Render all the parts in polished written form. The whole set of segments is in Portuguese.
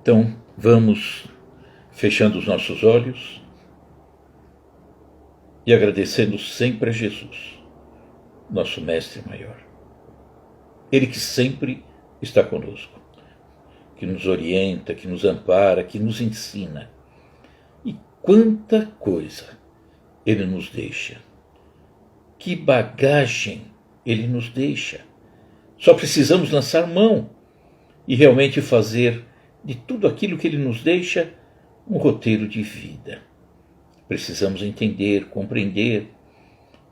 Então, vamos fechando os nossos olhos e agradecendo sempre a Jesus, nosso Mestre maior. Ele que sempre está conosco, que nos orienta, que nos ampara, que nos ensina. E quanta coisa Ele nos deixa. Que bagagem Ele nos deixa. Só precisamos lançar mão e realmente fazer de tudo aquilo que Ele nos deixa um roteiro de vida. Precisamos entender, compreender.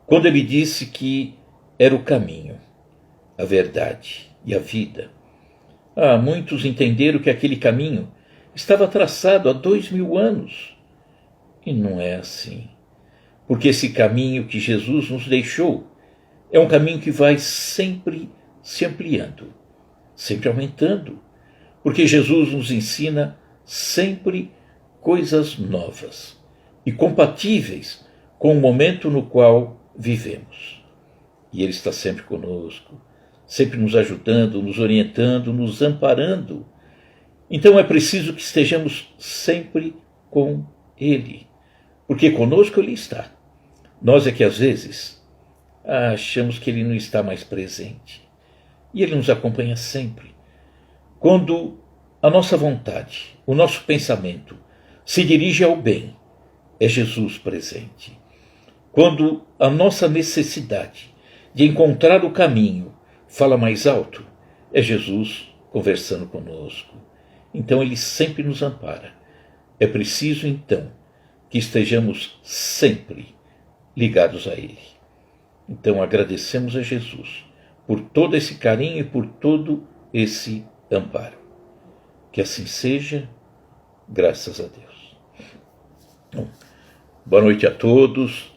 Quando Ele disse que era o caminho, a verdade e a vida, muitos entenderam que aquele caminho estava traçado há 2000 anos. E não é assim. Porque esse caminho que Jesus nos deixou é um caminho que vai sempre se ampliando, sempre aumentando. Porque Jesus nos ensina sempre coisas novas e compatíveis com o momento no qual vivemos. E Ele está sempre conosco, sempre nos ajudando, nos orientando, nos amparando. Então é preciso que estejamos sempre com Ele, porque conosco Ele está. Nós é que às vezes achamos que Ele não está mais presente. E Ele nos acompanha sempre. Quando a nossa vontade, o nosso pensamento se dirige ao bem, é Jesus presente. Quando a nossa necessidade de encontrar o caminho fala mais alto, é Jesus conversando conosco. Então Ele sempre nos ampara. É preciso, então, que estejamos sempre ligados a Ele. Então agradecemos a Jesus por todo esse carinho e por todo esse amparo. Que assim seja, graças a Deus. Bom, boa noite a todos.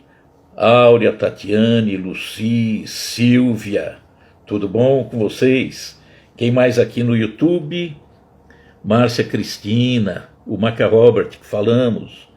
Áurea, Tatiane, Luci, Silvia, tudo bom com vocês? Quem mais aqui no YouTube? Márcia Cristina, o Maca Robert, que falamos.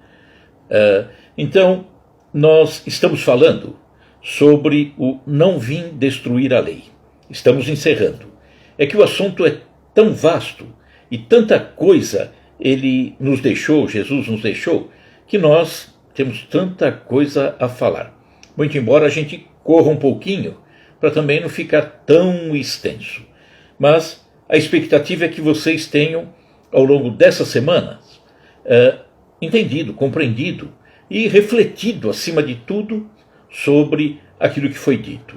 Então, nós estamos falando sobre o não vim destruir a lei. Estamos encerrando. É que o assunto é tão vasto e tanta coisa Ele nos deixou, Jesus nos deixou, que nós temos tanta coisa a falar. Muito embora a gente corra um pouquinho para também não ficar tão extenso. Mas a expectativa é que vocês tenham, ao longo dessas semanas, entendido, compreendido e refletido, acima de tudo, sobre aquilo que foi dito.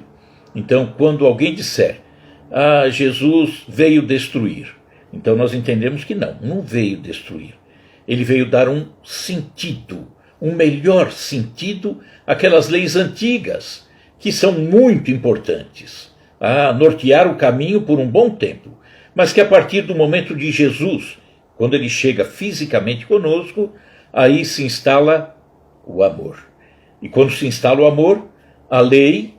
Então, quando alguém disser, Jesus veio destruir, então nós entendemos que não veio destruir. Ele veio dar um sentido, um melhor sentido àquelas leis antigas, que são muito importantes, a nortear o caminho por um bom tempo, mas que a partir do momento de Jesus, quando Ele chega fisicamente conosco, aí se instala o amor. E quando se instala o amor, a lei,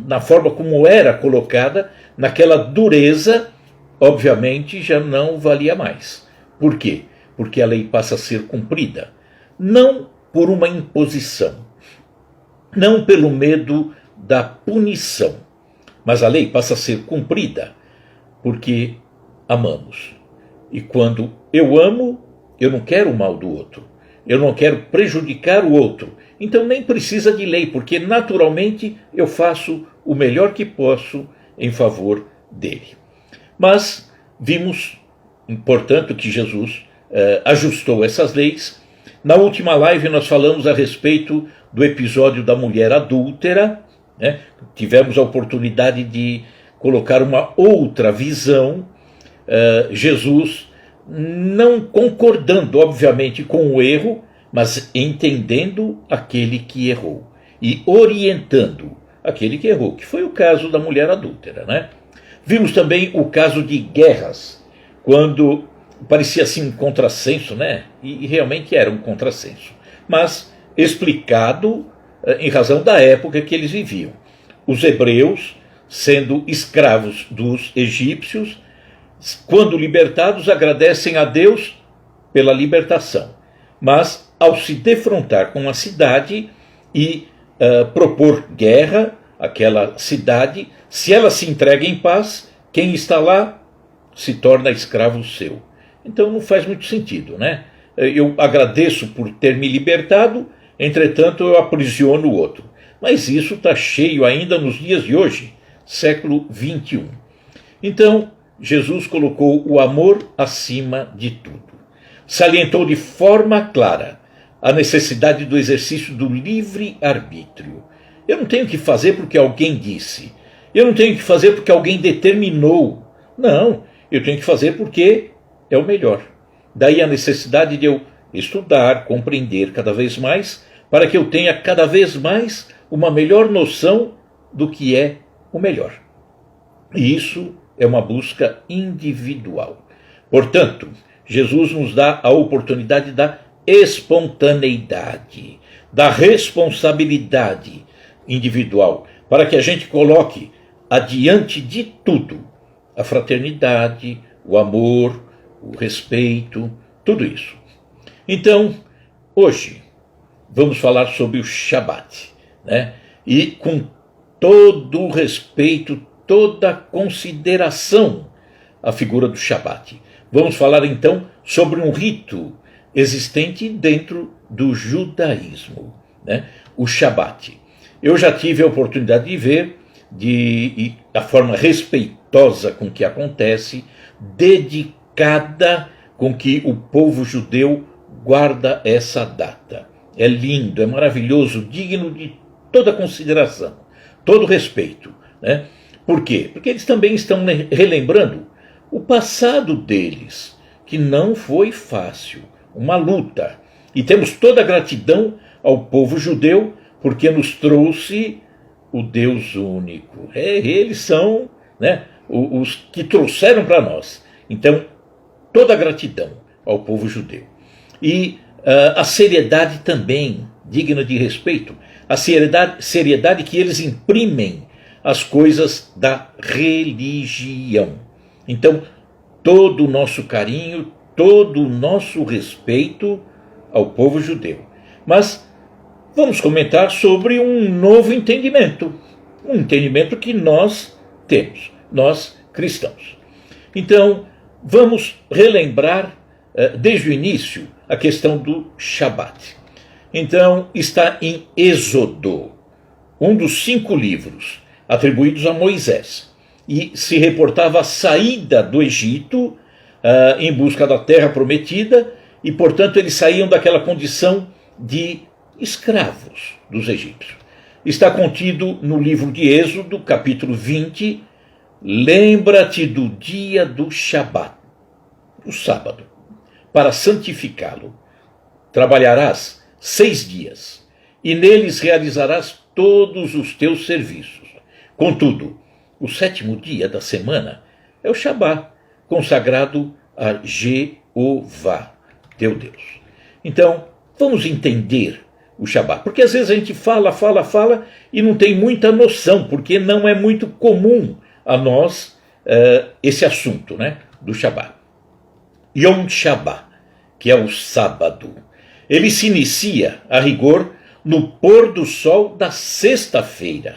na forma como era colocada, naquela dureza, obviamente já não valia mais. Por quê? Porque a lei passa a ser cumprida. Não por uma imposição, não pelo medo da punição, mas a lei passa a ser cumprida porque amamos. E quando eu amo, eu não quero o mal do outro, eu não quero prejudicar o outro, então nem precisa de lei, porque naturalmente eu faço o melhor que posso em favor dele. Mas vimos, portanto, que Jesus ajustou essas leis. Na última live nós falamos a respeito do episódio da mulher adúltera, né? Tivemos a oportunidade de colocar uma outra visão, Jesus não concordando, obviamente, com o erro, mas entendendo aquele que errou e orientando aquele que errou, que foi o caso da mulher adúltera, né? Vimos também o caso de guerras, quando parecia assim um contrassenso, né? E realmente era um contrassenso, mas explicado em razão da época que eles viviam. Os hebreus, sendo escravos dos egípcios, quando libertados, agradecem a Deus pela libertação, mas ao se defrontar com a cidade e propor guerra àquela cidade, se ela se entrega em paz, quem está lá se torna escravo seu. Então não faz muito sentido, né? Eu agradeço por ter me libertado, entretanto eu aprisiono o outro. Mas isso está cheio ainda nos dias de hoje, século XXI. Então, Jesus colocou o amor acima de tudo. Salientou de forma clara a necessidade do exercício do livre-arbítrio. Eu não tenho que fazer porque alguém disse. Eu não tenho que fazer porque alguém determinou. Não, eu tenho que fazer porque é o melhor. Daí a necessidade de eu estudar, compreender cada vez mais, para que eu tenha cada vez mais uma melhor noção do que é o melhor. E isso é uma busca individual. Portanto, Jesus nos dá a oportunidade da espontaneidade, da responsabilidade individual, para que a gente coloque adiante de tudo a fraternidade, o amor, o respeito, tudo isso. Então, hoje, vamos falar sobre o Shabat, né? E com todo o respeito, toda a consideração à figura do Shabat. Vamos falar então sobre um rito existente dentro do judaísmo, né? O Shabat. Eu já tive a oportunidade de ver a forma respeitosa com que acontece, dedicada com que o povo judeu guarda essa data. É lindo, é maravilhoso, digno de toda consideração, todo respeito, né? Por quê? Porque eles também estão relembrando o passado deles, que não foi fácil, uma luta. E temos toda a gratidão ao povo judeu, porque nos trouxe o Deus único. Eles são, né, os que trouxeram para nós. Então, toda a gratidão ao povo judeu. E a seriedade também, digna de respeito, a seriedade que eles imprimem às coisas da religião. Então, todo o nosso carinho, todo o nosso respeito ao povo judeu. Mas vamos comentar sobre um novo entendimento, um entendimento que nós temos, nós cristãos. Então, vamos relembrar desde o início a questão do Shabat. Então, está em Êxodo, um dos 5 livros atribuídos a Moisés, e se reportava a saída do Egito em busca da terra prometida, e, portanto, eles saíam daquela condição de escravos dos egípcios. Está contido no livro de Êxodo, capítulo 20, lembra-te do dia do Shabat, o sábado, para santificá-lo. Trabalharás 6 dias, e neles realizarás todos os teus serviços. Contudo, o 7º dia da semana é o Shabat, consagrado a Jeová, teu Deus. Então, vamos entender o Shabat, porque às vezes a gente fala e não tem muita noção, porque não é muito comum a nós esse assunto, né, do Shabat. Yom Shabat, que é o sábado, ele se inicia, a rigor, no pôr do sol da sexta-feira.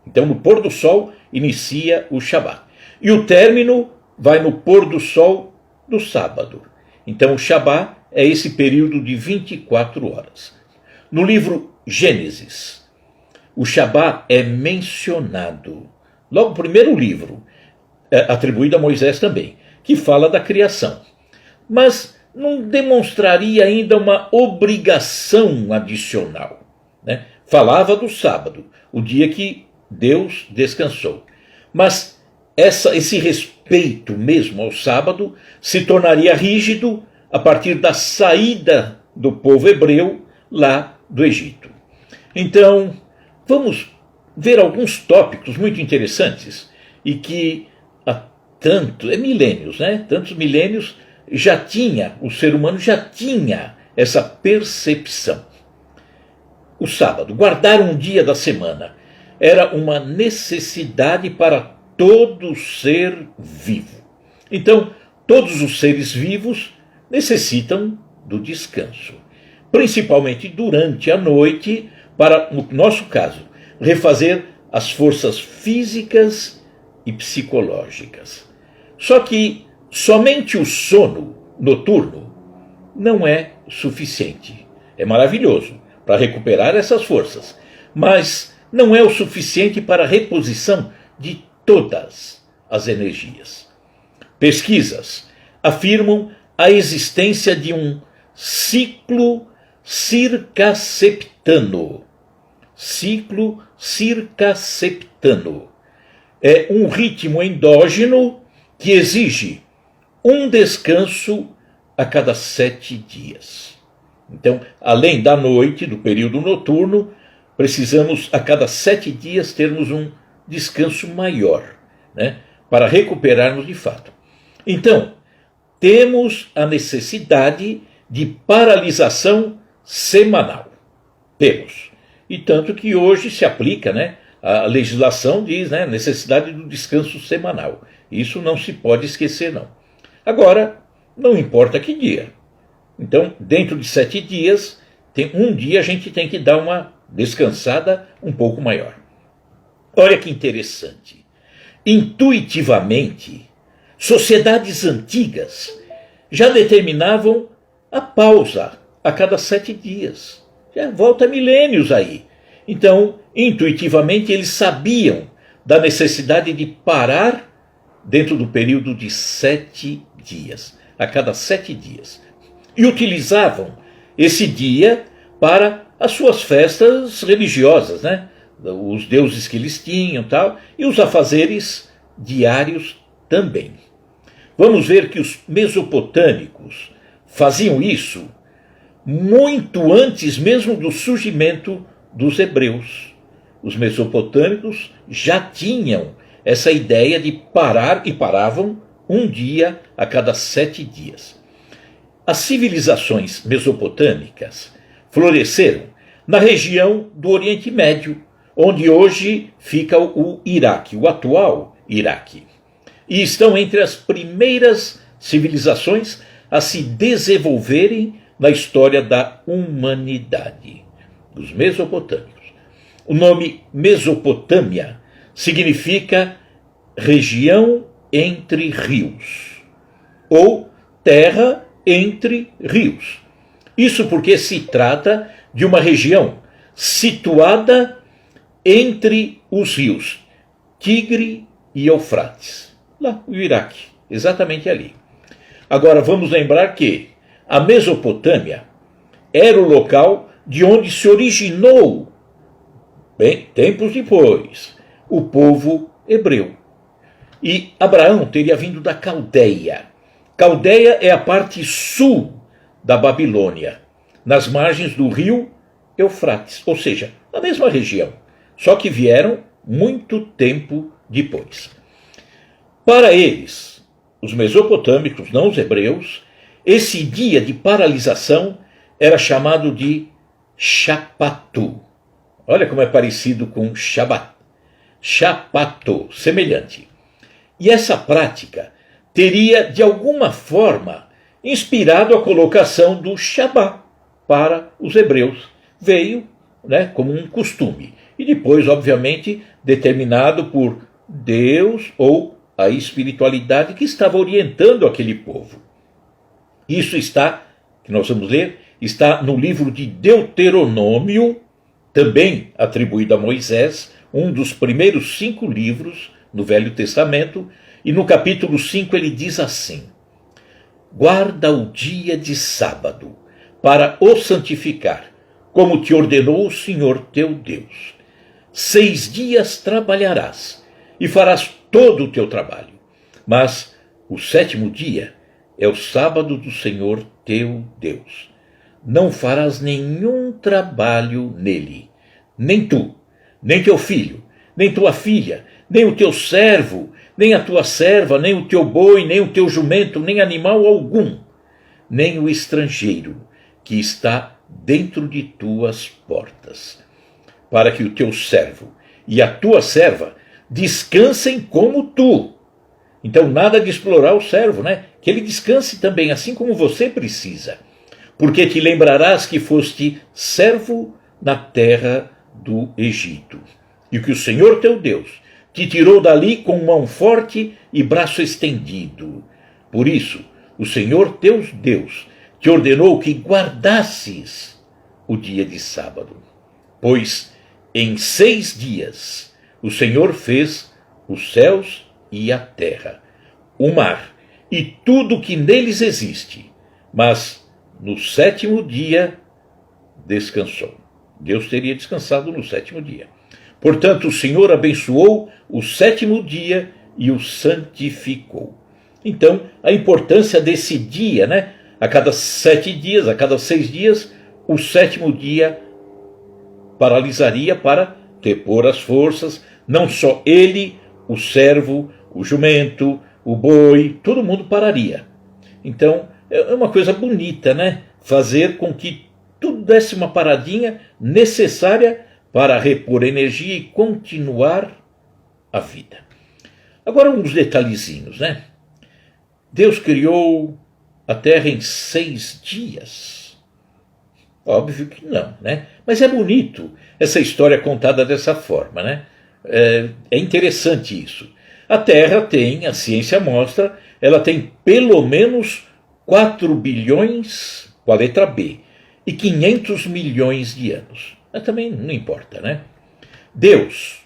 Então, no pôr do sol, inicia o Shabat. E o término vai no pôr do sol do sábado. Então, o Shabat é esse período de 24 horas. No livro Gênesis, o Shabat é mencionado, logo no primeiro livro, atribuído a Moisés também, que fala da criação. Mas não demonstraria ainda uma obrigação adicional, né? Falava do sábado, o dia que Deus descansou. Mas esse respeito mesmo ao sábado se tornaria rígido a partir da saída do povo hebreu lá do Egito. Então, vamos ver alguns tópicos muito interessantes e que há milênios, né? Tantos milênios o ser humano já tinha essa percepção. O sábado, guardar um dia da semana, era uma necessidade para todo ser vivo. Então, todos os seres vivos necessitam do descanso, principalmente durante a noite, para, no nosso caso, refazer as forças físicas e psicológicas. Só que somente o sono noturno não é suficiente. É maravilhoso para recuperar essas forças, mas não é o suficiente para a reposição de todas as energias. Pesquisas afirmam a existência de um ciclo circasseptano. Ciclo circasseptano é um ritmo endógeno que exige um descanso a cada 7 dias. Então, além da noite, do período noturno, precisamos a cada 7 dias termos um descanso maior, né, para recuperarmos de fato. Então, temos a necessidade de paralisação semanal. Temos. E tanto que hoje se aplica, né, a legislação diz, né, necessidade do descanso semanal. Isso não se pode esquecer, não. Agora, não importa que dia. Então, dentro de 7 dias, um dia a gente tem que dar uma descansada um pouco maior. Olha que interessante. Intuitivamente, sociedades antigas já determinavam a pausa a cada 7 dias. Já volta milênios aí. Então, intuitivamente, eles sabiam da necessidade de parar dentro do período de 7 dias, a cada 7 dias. E utilizavam esse dia para as suas festas religiosas, né? Os deuses que eles tinham, tal, e os afazeres diários também. Vamos ver que os mesopotâmicos faziam isso muito antes mesmo do surgimento dos hebreus. Os mesopotâmicos já tinham essa ideia de parar, e paravam um dia a cada 7 dias. As civilizações mesopotâmicas floresceram na região do Oriente Médio, onde hoje fica o Iraque, o atual Iraque. E estão entre as primeiras civilizações a se desenvolverem na história da humanidade, dos mesopotâmicos. O nome Mesopotâmia significa região entre rios, ou terra entre rios. Isso porque se trata de uma região situada entre os rios Tigre e Eufrates, lá no Iraque, exatamente ali. Agora vamos lembrar que a Mesopotâmia era o local de onde se originou, bem, tempos depois, o povo hebreu. E Abraão teria vindo da Caldeia. Caldeia é a parte sul da Babilônia, nas margens do rio Eufrates, ou seja, a mesma região, só que vieram muito tempo depois. Para eles, os mesopotâmicos, não os hebreus, esse dia de paralisação era chamado de Shapatu. Olha como é parecido com Shabat. Shapato, semelhante. E essa prática teria, de alguma forma, inspirado a colocação do Shabat para os hebreus. Veio, né, como um costume. E depois, obviamente, determinado por Deus ou a espiritualidade que estava orientando aquele povo. Isso está, que nós vamos ler, está no livro de Deuteronômio, também atribuído a Moisés, um dos primeiros 5 livros no Velho Testamento, e no capítulo 5 ele diz assim: guarda o dia de sábado, para o santificar, como te ordenou o Senhor teu Deus. 6 dias trabalharás, e farás todo o teu trabalho, mas o 7º dia é o sábado do Senhor teu Deus. Não farás nenhum trabalho nele, nem tu, nem teu filho, nem tua filha, nem o teu servo, nem a tua serva, nem o teu boi, nem o teu jumento, nem animal algum, nem o estrangeiro que está dentro de tuas portas, para que o teu servo e a tua serva descansem como tu. Então nada de explorar o servo, né? Que ele descanse também, assim como você precisa. Porque te lembrarás que foste servo na terra do Egito, e que o Senhor teu Deus te tirou dali com mão forte e braço estendido. Por isso, o Senhor teu Deus te ordenou que guardasses o dia de sábado, pois em 6 dias o Senhor fez os céus e a terra, o mar e tudo que neles existe, mas no 7º dia descansou. Deus teria descansado no 7º dia. Portanto, o Senhor abençoou o 7º dia e o santificou. Então, a importância desse dia, né? A cada 7 dias, a cada 6 dias, o 7º dia paralisaria para repor as forças, não só ele, o servo, o jumento, o boi, todo mundo pararia. Então, é uma coisa bonita, né? Fazer com que tudo desse uma paradinha necessária para repor energia e continuar a vida. Agora uns detalhezinhos, né? Deus criou a Terra em 6 dias. Óbvio que não, né? Mas é bonito essa história contada dessa forma, né? É interessante isso. A Terra tem, a ciência mostra, ela tem pelo menos 4 bilhões, com a letra B, e 500 milhões de anos. Mas também não importa, né? Deus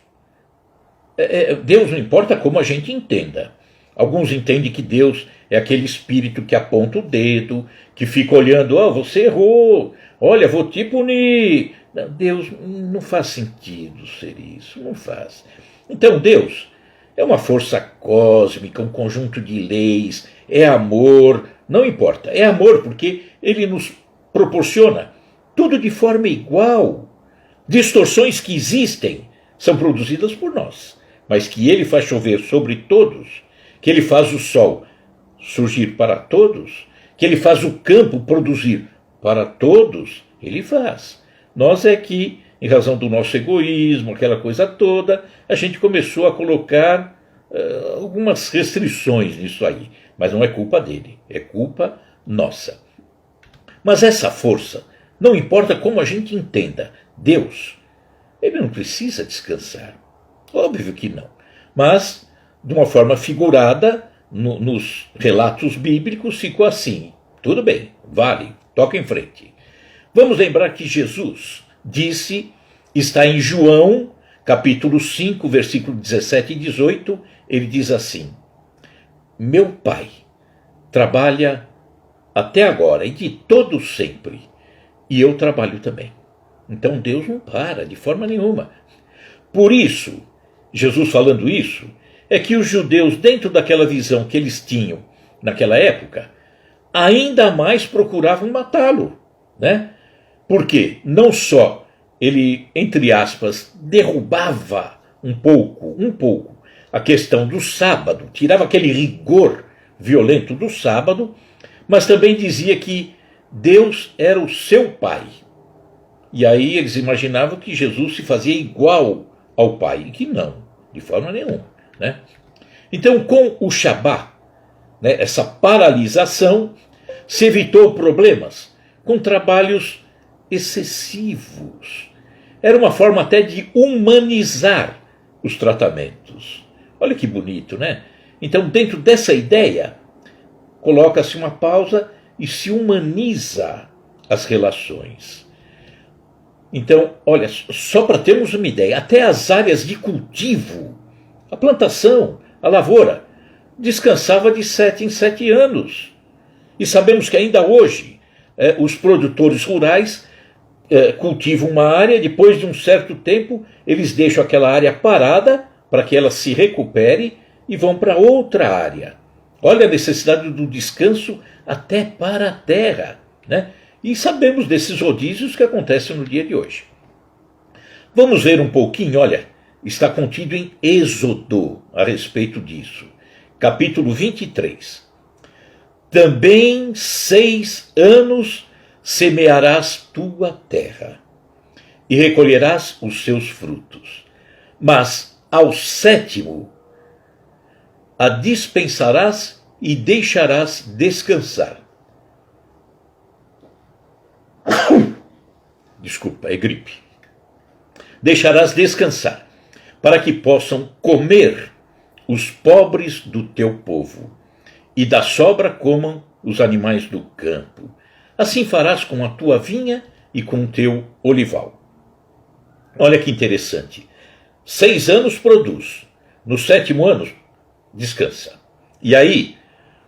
não importa como a gente entenda. Alguns entendem que Deus é aquele espírito que aponta o dedo, que fica olhando, você errou, olha, vou te punir. Deus, não faz sentido ser isso, não faz. Então Deus é uma força cósmica, um conjunto de leis, é amor, não importa, é amor porque ele nos proporciona tudo de forma igual. Distorções que existem são produzidas por nós, mas que ele faz chover sobre todos, que ele faz o sol surgir para todos, que ele faz o campo produzir para todos, ele faz. Nós é que, em razão do nosso egoísmo, aquela coisa toda, a gente começou a colocar algumas restrições nisso aí, mas não é culpa dele, é culpa nossa. Mas essa força, não importa como a gente entenda, Deus, ele não precisa descansar. Óbvio que não. Mas, de uma forma figurada, nos relatos bíblicos ficou assim. Tudo bem, vale, toca em frente. Vamos lembrar que Jesus disse, está em João, capítulo 5, versículo 17 e 18, ele diz assim: meu Pai trabalha até agora e de todo sempre, e eu trabalho também. Então Deus não para de forma nenhuma. Por isso, Jesus falando isso, é que os judeus, dentro daquela visão que eles tinham naquela época, ainda mais procuravam matá-lo, né? Porque não só ele, entre aspas, derrubava um pouco, a questão do sábado, tirava aquele rigor violento do sábado, mas também dizia que Deus era o seu Pai. E aí eles imaginavam que Jesus se fazia igual ao Pai, e que não, de forma nenhuma, né? Então, com o Shabá, né, essa paralisação, se evitou problemas com trabalhos excessivos. Era uma forma até de humanizar os tratamentos. Olha que bonito, né? Então, dentro dessa ideia, coloca-se uma pausa e se humaniza as relações. Então, olha, só para termos uma ideia, até as áreas de cultivo, a plantação, a lavoura, descansava de 7 em 7 anos. E sabemos que ainda hoje os produtores rurais cultivam uma área, depois de um certo tempo eles deixam aquela área parada para que ela se recupere e vão para outra área. Olha a necessidade do descanso até para a terra, né? E sabemos desses rodízios que acontecem no dia de hoje. Vamos ver um pouquinho, olha, está contido em Êxodo a respeito disso. Capítulo 23. Também 6 anos semearás tua terra, e recolherás os seus frutos. Mas ao 7º a dispensarás e deixarás descansar. Desculpa, é gripe. Deixarás descansar, para que possam comer os pobres do teu povo, e da sobra comam os animais do campo. Assim farás com a tua vinha e com o teu olival. Olha que interessante. 6 anos produz, no 7º ano descansa. E aí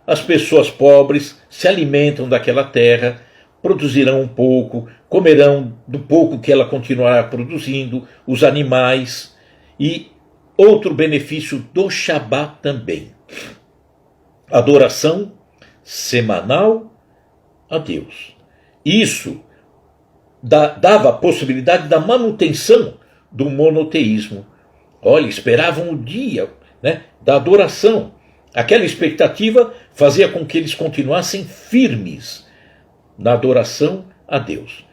as pessoas pobres se alimentam daquela terra, produzirão um pouco, comerão do pouco que ela continuará produzindo, os animais. E outro benefício do Shabat também: adoração semanal a Deus. Isso dava a possibilidade da manutenção do monoteísmo. Olha, esperavam o dia, né, da adoração. Aquela expectativa fazia com que eles continuassem firmes na adoração a Deus.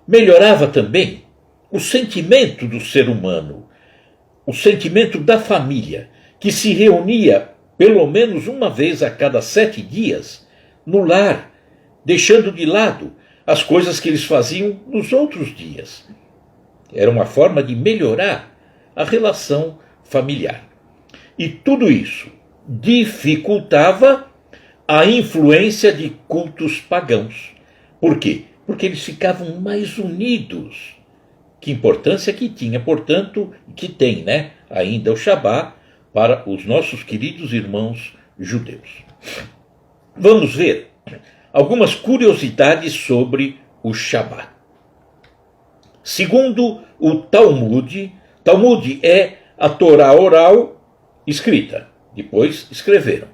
Melhorava também o sentimento do ser humano, o sentimento da família, que se reunia pelo menos uma vez a cada 7 dias no lar, deixando de lado as coisas que eles faziam nos outros dias. Era uma forma de melhorar a relação familiar. E tudo isso dificultava a influência de cultos pagãos. Por quê? Porque eles ficavam mais unidos. Que importância que tinha, portanto, que tem, né, ainda o Shabat para os nossos queridos irmãos judeus. Vamos ver algumas curiosidades sobre o Shabat. Segundo o Talmud, Talmud é a Torá oral escrita, depois escreveram.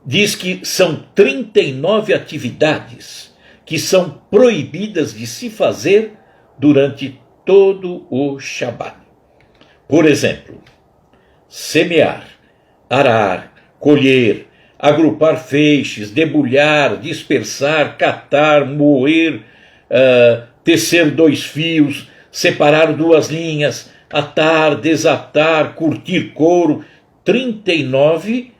Diz que são 39 atividades que são proibidas de se fazer durante todo o Shabat. Por exemplo, semear, arar, colher, agrupar feixes, debulhar, dispersar, catar, moer, tecer 2 fios, separar 2 linhas, atar, desatar, curtir couro. 39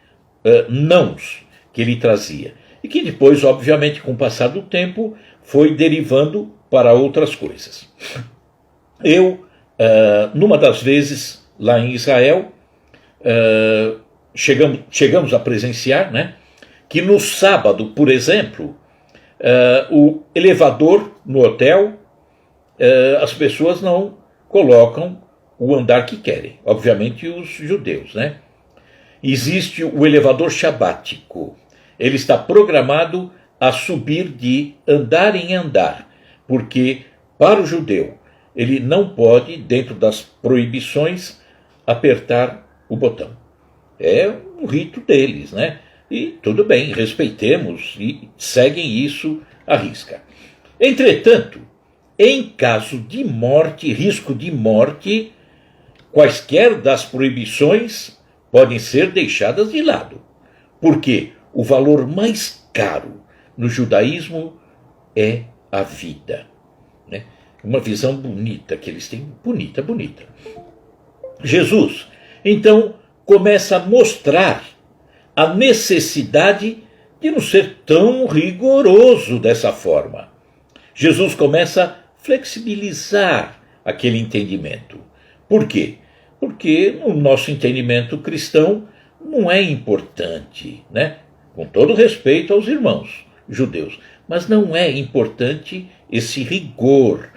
nãos que ele trazia. E que depois, obviamente, com o passar do tempo, foi derivando para outras coisas. Eu, numa das vezes, lá em Israel, chegamos a presenciar, né, que no sábado, por exemplo, o elevador no hotel, as pessoas não colocam o andar que querem. Obviamente os judeus, né? Existe o elevador shabático. Ele está programado a subir de andar em andar, porque para o judeu ele não pode, dentro das proibições, apertar o botão. É um rito deles, né? E tudo bem, respeitemos e seguem isso à risca. Entretanto, em caso de morte, risco de morte, quaisquer das proibições podem ser deixadas de lado, porque o valor mais caro no judaísmo é a vida. Né? Uma visão bonita que eles têm, bonita. Jesus, então, começa a mostrar a necessidade de não ser tão rigoroso dessa forma. Jesus começa a flexibilizar aquele entendimento. Por quê? Porque no nosso entendimento cristão não é importante, né? Com todo respeito aos irmãos judeus, mas não é importante esse rigor.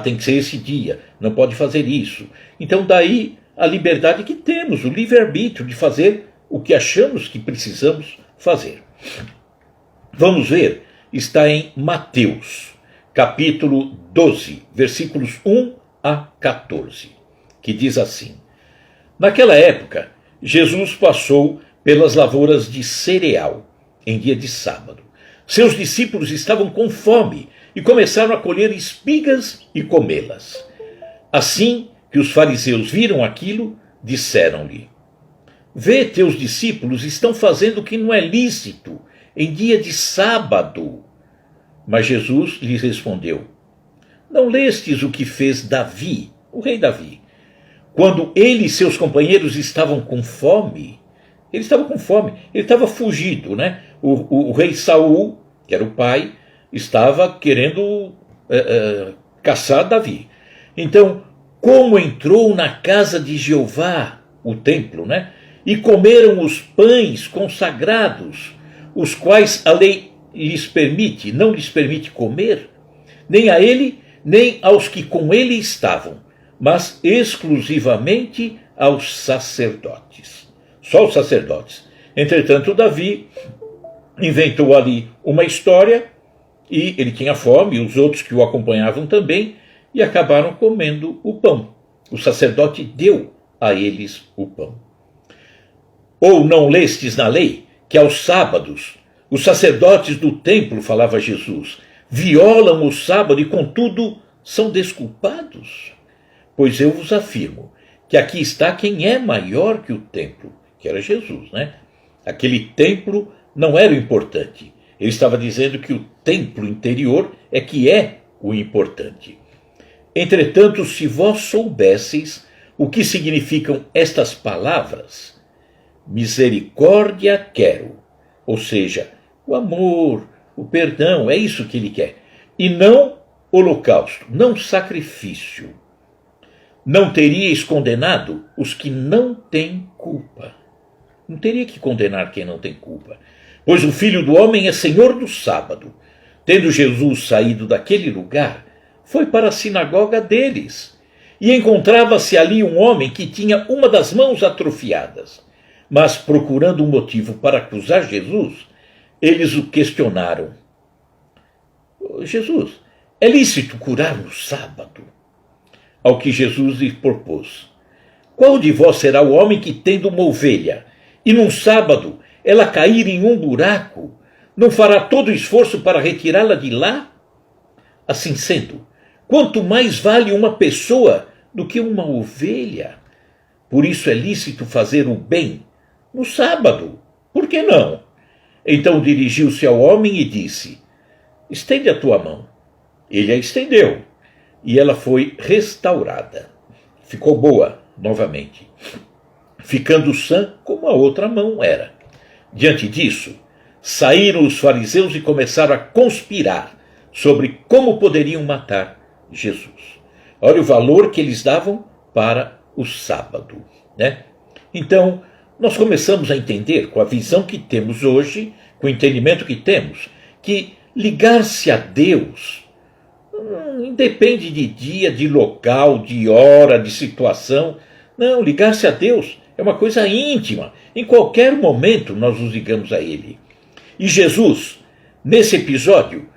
Tem que ser esse dia, não pode fazer isso. Então daí a liberdade que temos, o livre-arbítrio de fazer o que achamos que precisamos fazer. Vamos ver, está em Mateus, capítulo 12, versículos 1 a 14, que diz assim: Naquela época, Jesus passou pelas lavouras de cereal, em dia de sábado. Seus discípulos estavam com fome e começaram a colher espigas e comê-las. Assim que os fariseus viram aquilo, disseram-lhe: Vê, teus discípulos estão fazendo o que não é lícito em dia de sábado. Mas Jesus lhes respondeu: Não lestes o que fez Davi, o rei Davi, quando ele e seus companheiros estavam com fome? Ele estava com fome, ele estava fugido, né? O rei Saul, que era o pai, estava querendo caçar Davi. Então, como entrou na casa de Jeová, o templo, né? E comeram os pães consagrados, os quais a lei não lhes permite comer, nem a ele, nem aos que com ele estavam, mas exclusivamente aos sacerdotes. Só os sacerdotes. Entretanto, Davi inventou ali uma história, e ele tinha fome, e os outros que o acompanhavam também, e acabaram comendo o pão. O sacerdote deu a eles o pão. Ou não lestes na lei que aos sábados os sacerdotes do templo, falava Jesus, violam o sábado e contudo são desculpados? Pois eu vos afirmo que aqui está quem é maior que o templo, que era Jesus, né? Aquele templo não era o importante. Ele estava dizendo que o templo interior é que é o importante. Entretanto, se vós soubesseis o que significam estas palavras, misericórdia quero, ou seja, o amor, o perdão, é isso que ele quer, e não holocausto, não sacrifício. Não teríeis condenado os que não têm culpa. Não teria que condenar quem não tem culpa, pois o Filho do Homem é Senhor do sábado. Tendo Jesus saído daquele lugar, foi para a sinagoga deles, e encontrava-se ali um homem que tinha uma das mãos atrofiadas. Mas, procurando um motivo para acusar Jesus, eles o questionaram. Jesus, é lícito curar no sábado? Ao que Jesus lhe propôs. Qual de vós será o homem que, tendo uma ovelha, e num sábado ela cair em um buraco, não fará todo o esforço para retirá-la de lá? Assim sendo, quanto mais vale uma pessoa do que uma ovelha? Por isso é lícito fazer o bem no sábado. Por que não? Então dirigiu-se ao homem e disse, estende a tua mão. Ele a estendeu, e ela foi restaurada. Ficou boa novamente, ficando sã como a outra mão era. Diante disso, saíram os fariseus e começaram a conspirar sobre como poderiam matar Jesus. Olha o valor que eles davam para o sábado, né? Então, nós começamos a entender, com a visão que temos hoje, com o entendimento que temos, que ligar-se a Deus independe de dia, de local, de hora, de situação. Não, ligar-se a Deus é uma coisa íntima. Em qualquer momento nós nos ligamos a Ele. E Jesus, nesse episódio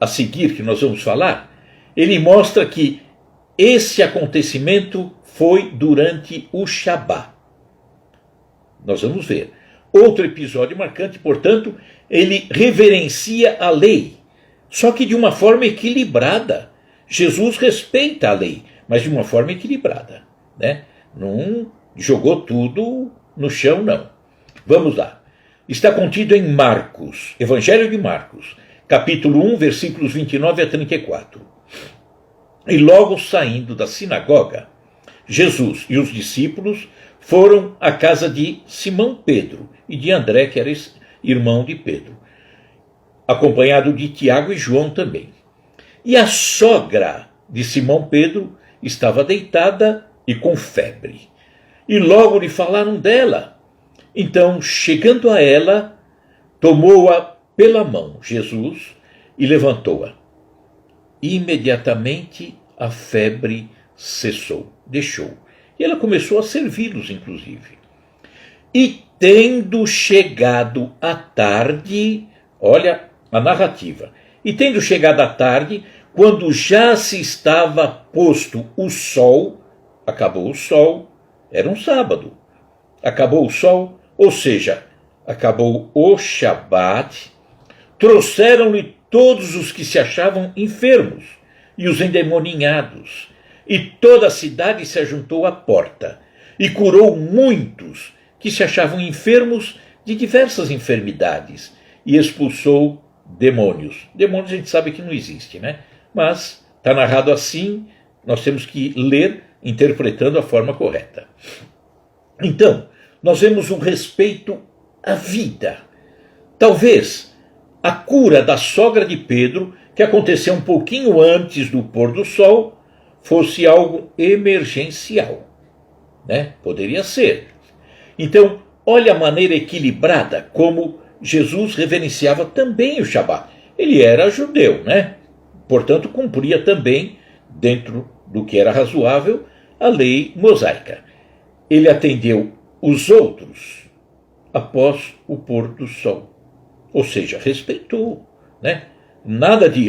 a seguir que nós vamos falar, ele mostra que esse acontecimento foi durante o Shabá. Nós vamos ver. Outro episódio marcante, portanto, ele reverencia a lei, só que de uma forma equilibrada. Jesus respeita a lei, mas de uma forma equilibrada, né? Não jogou tudo no chão, não. Vamos lá. Está contido em Marcos, Evangelho de Marcos, capítulo 1, versículos 29 a 34. E logo saindo da sinagoga, Jesus e os discípulos foram à casa de Simão Pedro e de André, que era irmão de Pedro, acompanhado de Tiago e João também. E a sogra de Simão Pedro estava deitada e com febre. E logo lhe falaram dela. Então, chegando a ela, tomou-a pela mão, Jesus, e levantou-a. Imediatamente a febre cessou, deixou. E ela começou a servi-los, inclusive. E tendo chegado a tarde, olha a narrativa, e tendo chegado a tarde, quando já se estava posto o sol, acabou o sol, era um sábado, acabou o sol, ou seja, acabou o Shabat, trouxeram-lhe todos os que se achavam enfermos e os endemoninhados, e toda a cidade se ajuntou à porta, e curou muitos que se achavam enfermos de diversas enfermidades, e expulsou demônios. Demônios a gente sabe que não existe, né? Mas está narrado assim, nós temos que ler interpretando a forma correta. Então, nós vemos um respeito à vida. Talvez a cura da sogra de Pedro, que aconteceu um pouquinho antes do pôr do sol, fosse algo emergencial, né? Poderia ser. Então, olha a maneira equilibrada como Jesus reverenciava também o Shabat. Ele era judeu, né? Portanto, cumpria também, dentro do que era razoável, a lei mosaica. Ele atendeu os outros após o pôr do sol. Ou seja, respeitou, né? Nada de,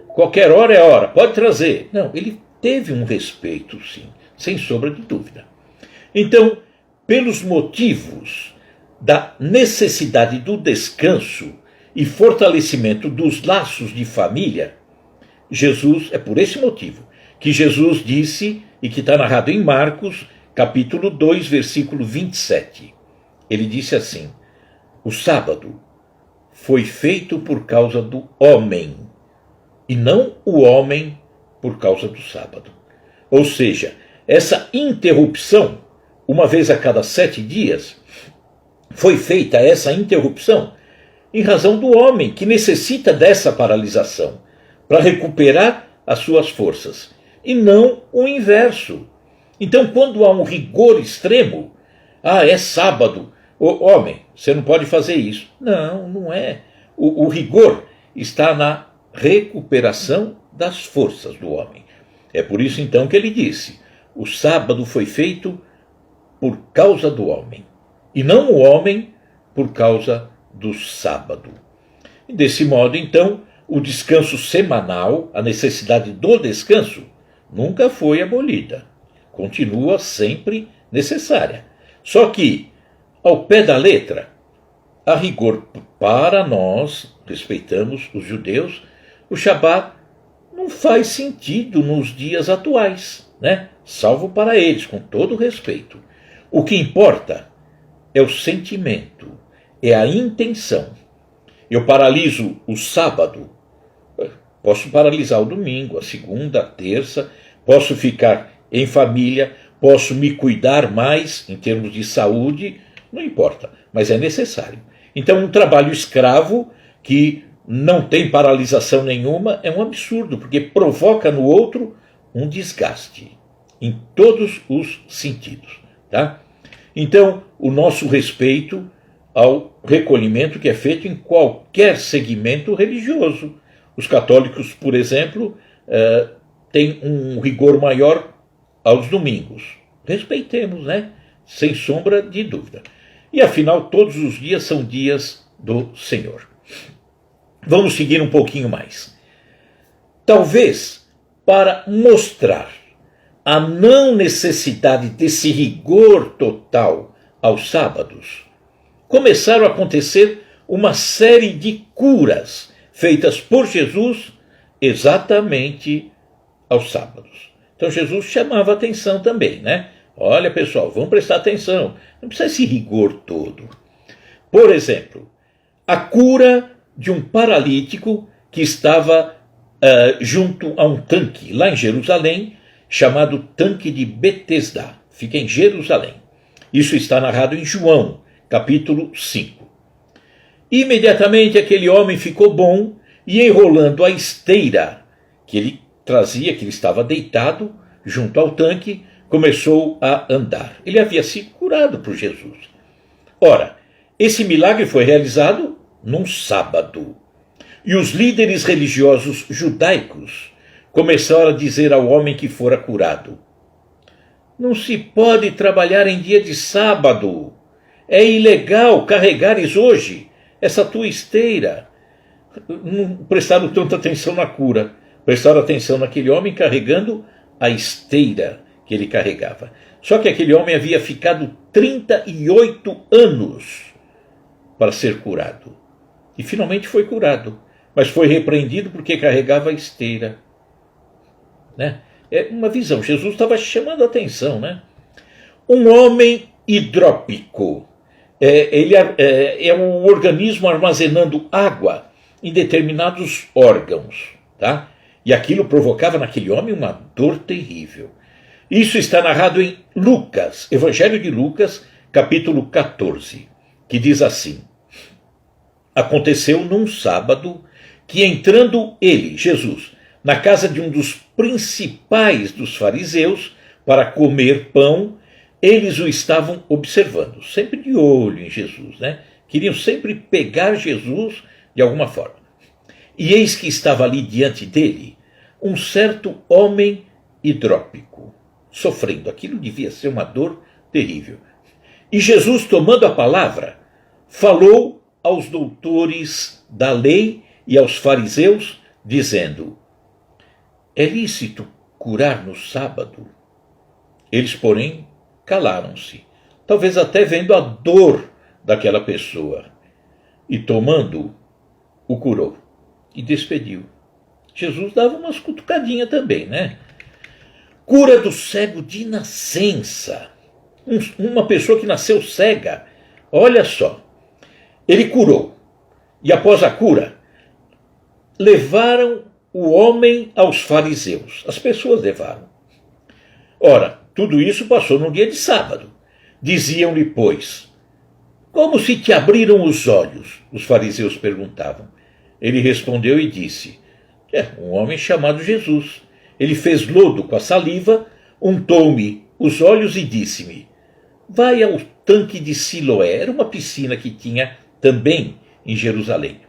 qualquer hora é hora, pode trazer. Não, ele teve um respeito, sim, sem sombra de dúvida. Então, pelos motivos da necessidade do descanso e fortalecimento dos laços de família, Jesus, é por esse motivo que Jesus disse, e que está narrado em Marcos, capítulo 2, versículo 27. Ele disse assim: o sábado foi feito por causa do homem, e não o homem por causa do sábado. Ou seja, essa interrupção, uma vez a cada 7 dias, foi feita essa interrupção em razão do homem, que necessita dessa paralisação para recuperar as suas forças, e não o inverso. Então, quando há um rigor extremo, é sábado, homem, você não pode fazer isso. Não, não é. O rigor está na recuperação das forças do homem. É por isso, então, que ele disse: o sábado foi feito por causa do homem, e não o homem por causa do sábado. E desse modo, então, o descanso semanal, a necessidade do descanso, nunca foi abolida. Continua sempre necessária. Só que, ao pé da letra, a rigor para nós, respeitamos os judeus, o Shabat não faz sentido nos dias atuais, né? Salvo para eles, com todo respeito. O que importa é o sentimento, é a intenção. Eu paraliso o sábado, posso paralisar o domingo, a segunda, a terça, posso ficar em família, posso me cuidar mais em termos de saúde, não importa, mas é necessário. Então, um trabalho escravo que não tem paralisação nenhuma é um absurdo, porque provoca no outro um desgaste em todos os sentidos, tá? Então, o nosso respeito ao recolhimento que é feito em qualquer segmento religioso. Os católicos, por exemplo, têm um rigor maior aos domingos. Respeitemos, né? Sem sombra de dúvida. E afinal, todos os dias são dias do Senhor. Vamos seguir um pouquinho mais. Talvez para mostrar a não necessidade desse rigor total aos sábados, começaram a acontecer uma série de curas feitas por Jesus exatamente aos sábados. Então Jesus chamava atenção também, né? Olha, pessoal, vamos prestar atenção. Não precisa esse rigor todo. Por exemplo, a cura de um paralítico que estava junto a um tanque lá em Jerusalém, chamado Tanque de Betesda. Fica em Jerusalém. Isso está narrado em João, capítulo 5. Imediatamente aquele homem ficou bom e, enrolando a esteira que ele trazia, que ele estava deitado junto ao tanque, começou a andar. Ele havia sido curado por Jesus. Ora, esse milagre foi realizado num sábado. E os líderes religiosos judaicos começaram a dizer ao homem que fora curado: não se pode trabalhar em dia de sábado. É ilegal carregares hoje essa tua esteira. Não prestaram tanta atenção na cura. Prestaram atenção naquele homem carregando a esteira que ele carregava. Só que aquele homem havia ficado 38 anos para ser curado. E finalmente foi curado. Mas foi repreendido porque carregava a esteira. Né? É uma visão. Jesus estava chamando a atenção. Né? Um homem hidrópico. Ele é um organismo armazenando água em determinados órgãos. Tá? E aquilo provocava naquele homem uma dor terrível. Isso está narrado em Lucas, Evangelho de Lucas, capítulo 14, que diz assim: aconteceu num sábado que, entrando ele, Jesus, na casa de um dos principais dos fariseus para comer pão, eles o estavam observando, sempre de olho em Jesus, né? Queriam sempre pegar Jesus de alguma forma. E eis que estava ali diante dele um certo homem hidrópico, sofrendo. Aquilo devia ser uma dor terrível. E Jesus, tomando a palavra, falou aos doutores da lei e aos fariseus, dizendo: é lícito curar no sábado? Eles, porém, calaram-se, talvez até vendo a dor daquela pessoa. E tomando, o curou e despediu. Jesus dava umas cutucadinhas também, né? Cura do cego de nascença. Uma pessoa que nasceu cega. Olha só. Ele curou. E após a cura, levaram o homem aos fariseus. As pessoas levaram. Ora, tudo isso passou no dia de sábado. Diziam-lhe, pois: como se te abriram os olhos? Os fariseus perguntavam. Ele respondeu e disse: um homem chamado Jesus. Ele fez lodo com a saliva, untou-me os olhos e disse-me: vai ao tanque de Siloé. Era uma piscina que tinha também em Jerusalém.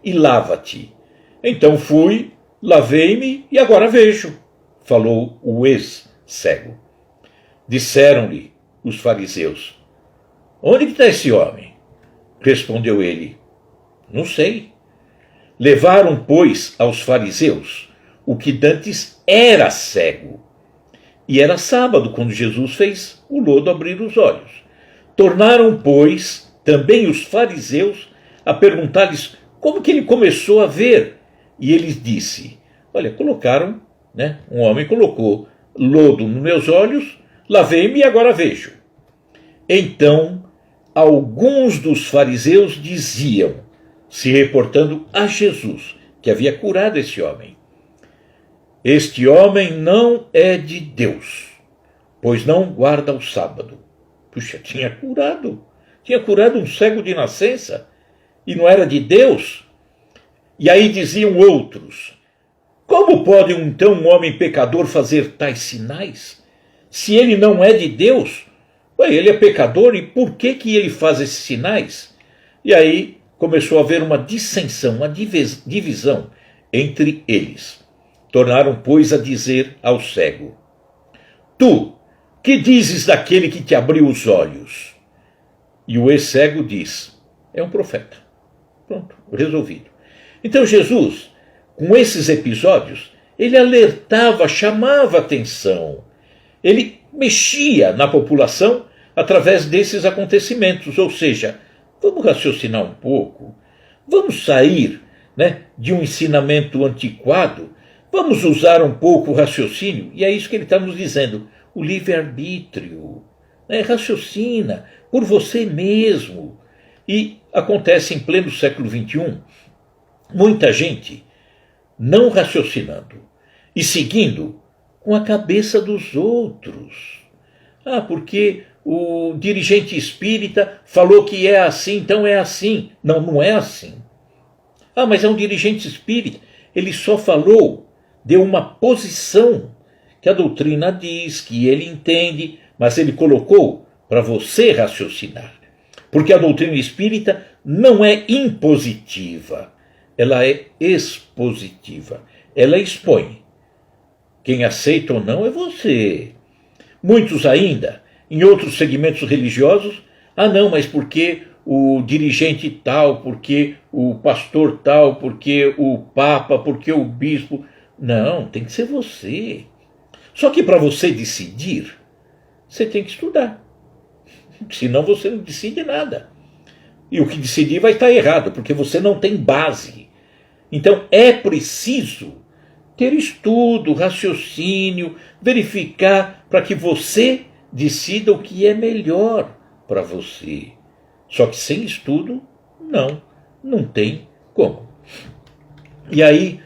E lava-te. Então fui, lavei-me e agora vejo, falou o ex-cego. Disseram-lhe os fariseus: onde está esse homem? Respondeu ele: não sei. Levaram, pois, aos fariseus o que dantes era cego. E era sábado quando Jesus fez o lodo abrir os olhos. Tornaram, pois, também os fariseus a perguntar-lhes como que ele começou a ver. E ele disse: olha, colocaram, um homem colocou lodo nos meus olhos, lavei-me e agora vejo. Então, alguns dos fariseus diziam, se reportando a Jesus, que havia curado esse homem: este homem não é de Deus, pois não guarda o sábado. Puxa, tinha curado um cego de nascença e não era de Deus. E aí diziam outros: como pode então um homem pecador fazer tais sinais? Se ele não é de Deus, ele é pecador, e por que ele faz esses sinais? E aí começou a haver uma dissensão, uma divisão entre eles. Tornaram, pois, a dizer ao cego: tu, que dizes daquele que te abriu os olhos? E o ex-cego diz: é um profeta. Pronto, resolvido. Então Jesus, com esses episódios, ele alertava, chamava atenção. Ele mexia na população através desses acontecimentos. Ou seja, vamos raciocinar um pouco, vamos sair de um ensinamento antiquado, vamos usar um pouco o raciocínio. E é isso que ele está nos dizendo, o livre-arbítrio. Raciocina por você mesmo. E acontece em pleno século XXI, muita gente não raciocinando e seguindo com a cabeça dos outros. Porque o dirigente espírita falou que é assim, então é assim. Não, não é assim. Mas é um dirigente espírita. Ele só falou, deu uma posição que a doutrina diz, que ele entende, mas ele colocou para você raciocinar. Porque a doutrina espírita não é impositiva, ela é expositiva. Ela expõe. Quem aceita ou não é você. Muitos ainda, em outros segmentos religiosos, não, mas porque o dirigente tal, porque o pastor tal, porque o papa, porque o bispo. Não, tem que ser você. Só que para você decidir, você tem que estudar. Senão você não decide nada. E o que decidir vai estar errado, porque você não tem base. Então é preciso ter estudo, raciocínio, verificar para que você decida o que é melhor para você. Só que sem estudo, não tem como. E aí,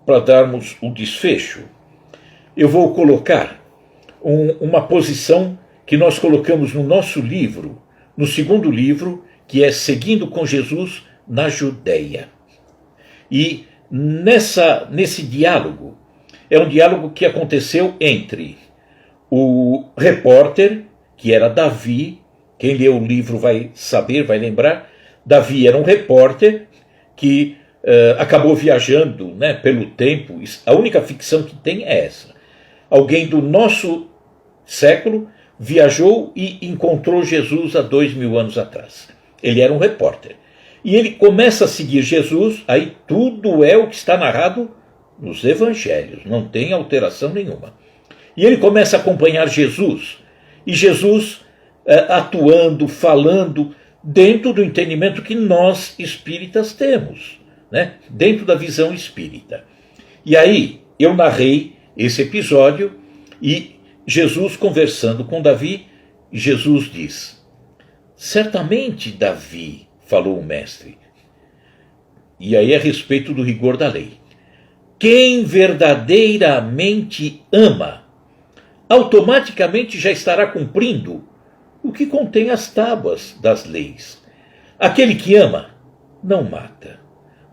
para darmos o desfecho, eu vou colocar uma posição que nós colocamos no nosso livro, no segundo livro, que é Seguindo com Jesus na Judéia. E nesse diálogo, é um diálogo que aconteceu entre o repórter, que era Davi, Quem leu o livro vai saber, vai lembrar. Davi era um repórter que acabou viajando, né, pelo tempo. A única ficção que tem é essa. Alguém do nosso século viajou e encontrou Jesus há 2000 anos atrás. Ele era um repórter. E ele começa a seguir Jesus, aí tudo é o que está narrado nos evangelhos, não tem alteração nenhuma. E ele começa a acompanhar Jesus, e Jesus atuando, falando, dentro do entendimento que nós espíritas temos, né? Dentro da visão espírita. E aí eu narrei esse episódio e Jesus conversando com Davi, Jesus diz: certamente, Davi, falou o mestre, e aí a respeito do rigor da lei, quem verdadeiramente ama, automaticamente já estará cumprindo o que contém as tábuas das leis. Aquele que ama não mata,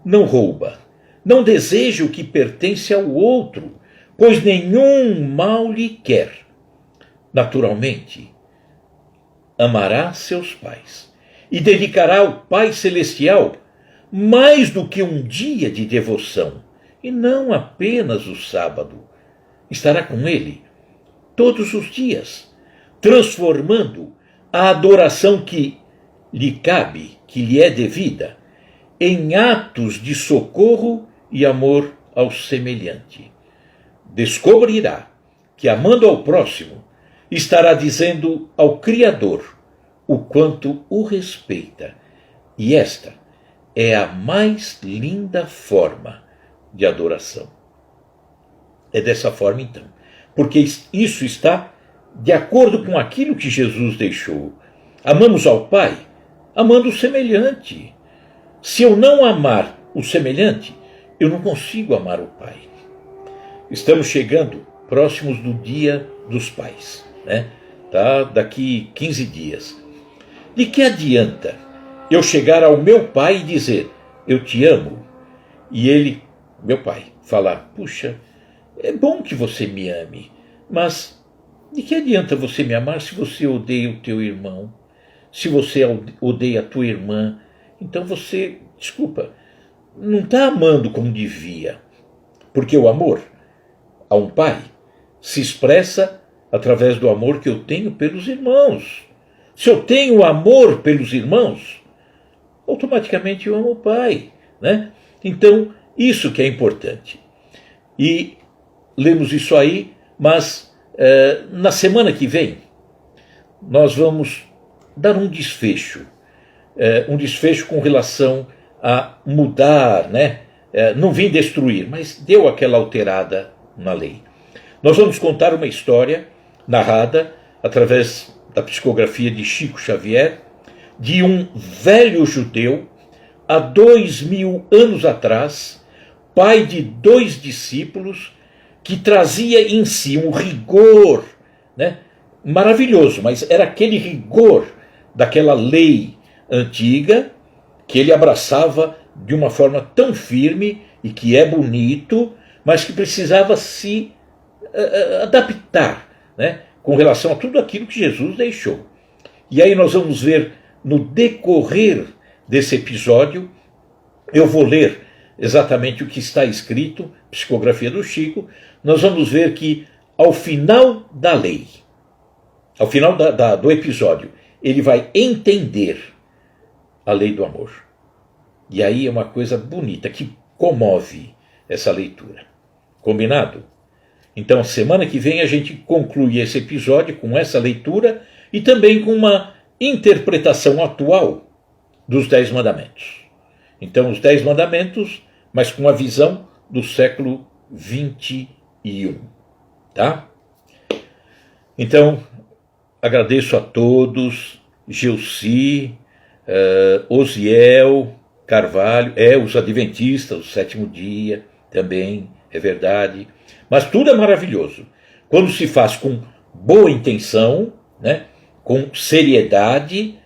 não rouba, não deseja o que pertence ao outro, pois nenhum mal lhe quer. Naturalmente, amará seus pais e dedicará ao Pai Celestial mais do que um dia de devoção, e não apenas o sábado. Estará com ele todos os dias, transformando a adoração que lhe cabe, que lhe é devida, em atos de socorro e amor ao semelhante. Descobrirá que, amando ao próximo, estará dizendo ao Criador o quanto o respeita. E esta é a mais linda forma de adoração. É dessa forma, então. Porque isso está de acordo com aquilo que Jesus deixou. Amamos ao Pai, amando o semelhante. Se eu não amar o semelhante, eu não consigo amar o Pai. Estamos chegando próximos do Dia dos Pais, né? Tá? Daqui 15 dias. De que adianta eu chegar ao meu pai e dizer, eu te amo, e ele, meu pai, falar, puxa, é bom que você me ame, mas de que adianta você me amar se você odeia o teu irmão, se você odeia a tua irmã? Então você, desculpa, não está amando como devia, porque o amor a um pai se expressa através do amor que eu tenho pelos irmãos. Se eu tenho amor pelos irmãos, automaticamente eu amo o Pai, né? Então, isso que é importante. E lemos isso aí, mas na semana que vem nós vamos dar um desfecho com relação a mudar, né? Não vim destruir, mas deu aquela alterada na lei. Nós vamos contar uma história narrada através da psicografia de Chico Xavier, de um velho judeu, há 2000 anos atrás, pai de 2 discípulos, que trazia em si um rigor, né, maravilhoso, mas era aquele rigor daquela lei antiga, que ele abraçava de uma forma tão firme, e que é bonito, mas que precisava se adaptar, né, com relação a tudo aquilo que Jesus deixou. E aí nós vamos ver, no decorrer desse episódio, eu vou ler exatamente o que está escrito, psicografia do Chico, nós vamos ver que ao final da lei, ao final do episódio, ele vai entender a lei do amor. E aí é uma coisa bonita, que comove essa leitura. Combinado? Então, semana que vem a gente conclui esse episódio com essa leitura e também com uma interpretação atual dos 10 mandamentos. Então, os 10 mandamentos, mas com a visão do século 21. Tá? Então, agradeço a todos, Geuci, Osiel, Carvalho, os adventistas, o 7º dia, também, é verdade. Mas tudo é maravilhoso. Quando se faz com boa intenção, né, com seriedade,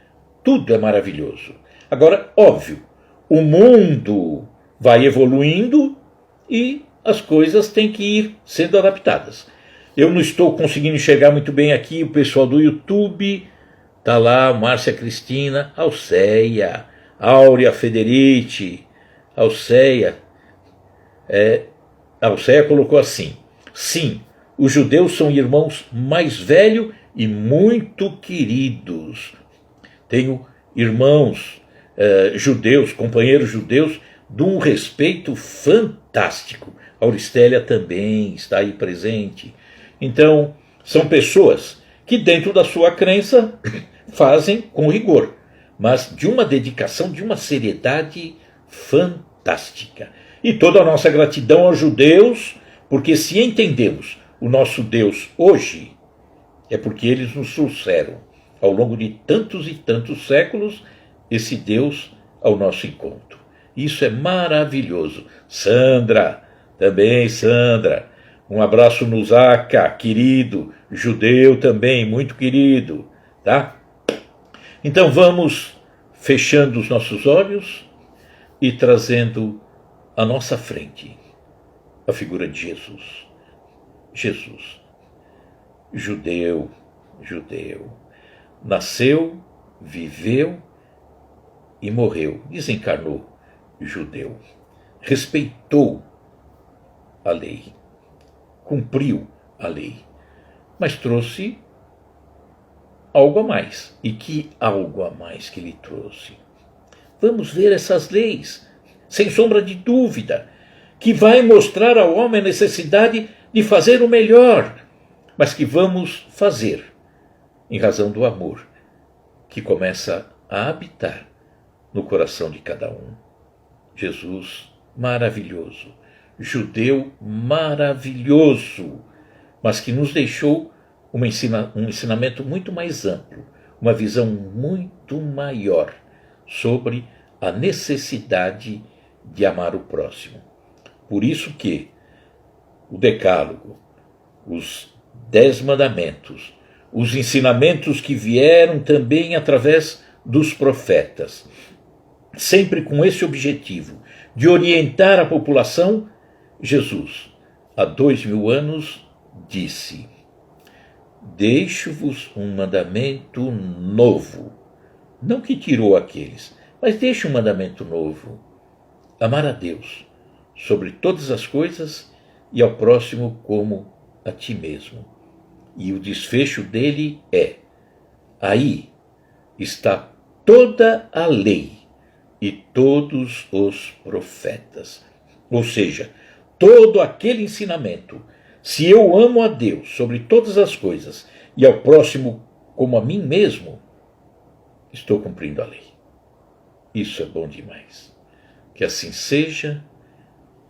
tudo é maravilhoso. Agora, óbvio, o mundo vai evoluindo e as coisas têm que ir sendo adaptadas. Eu não estou conseguindo enxergar muito bem aqui o pessoal do YouTube. Tá lá Márcia Cristina, Alceia, Áurea Federici, Alceia. Alceia colocou assim: sim, os judeus são irmãos mais velhos e muito queridos. Tenho irmãos judeus, companheiros judeus, de um respeito fantástico. A Auristélia também está aí presente. Então, são pessoas que dentro da sua crença fazem com rigor, mas de uma dedicação, de uma seriedade fantástica. E toda a nossa gratidão aos judeus, porque se entendemos o nosso Deus hoje, é porque eles nos trouxeram, ao longo de tantos e tantos séculos, esse Deus ao nosso encontro. Isso é maravilhoso. Sandra, também Sandra, um abraço no Zaca, querido, judeu também, muito querido, tá? Então vamos fechando os nossos olhos e trazendo à nossa frente a figura de Jesus. Jesus, judeu, nasceu, viveu e morreu, desencarnou, judeu, respeitou a lei, cumpriu a lei, mas trouxe algo a mais. E que algo a mais que ele trouxe? Vamos ver essas leis, sem sombra de dúvida, que vai mostrar ao homem a necessidade de fazer o melhor, mas que vamos fazer em razão do amor que começa a habitar no coração de cada um. Jesus maravilhoso, judeu maravilhoso, mas que nos deixou um ensinamento muito mais amplo, uma visão muito maior sobre a necessidade de amar o próximo. Por isso que o Decálogo, os 10 mandamentos, os ensinamentos que vieram também através dos profetas, sempre com esse objetivo de orientar a população, Jesus, há 2000 anos, disse: deixo-vos um mandamento novo. Não que tirou aqueles, mas deixa um mandamento novo: amar a Deus sobre todas as coisas e ao próximo como a ti mesmo. E o desfecho dele é: aí está toda a lei e todos os profetas. Ou seja, todo aquele ensinamento. Se eu amo a Deus sobre todas as coisas e ao próximo como a mim mesmo, estou cumprindo a lei. Isso é bom demais. Que assim seja,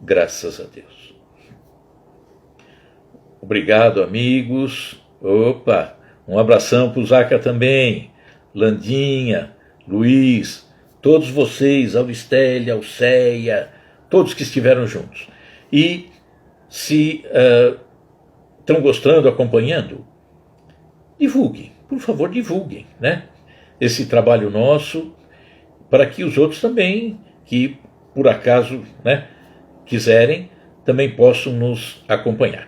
graças a Deus. Obrigado, amigos. Opa, um abração para o Zaca também, Landinha, Luiz, todos vocês, Auristélia, Alceia, todos que estiveram juntos. E se estão gostando, acompanhando, divulguem, por favor, divulguem, né? Esse trabalho nosso, para que os outros também, que por acaso, né, quiserem, também possam nos acompanhar.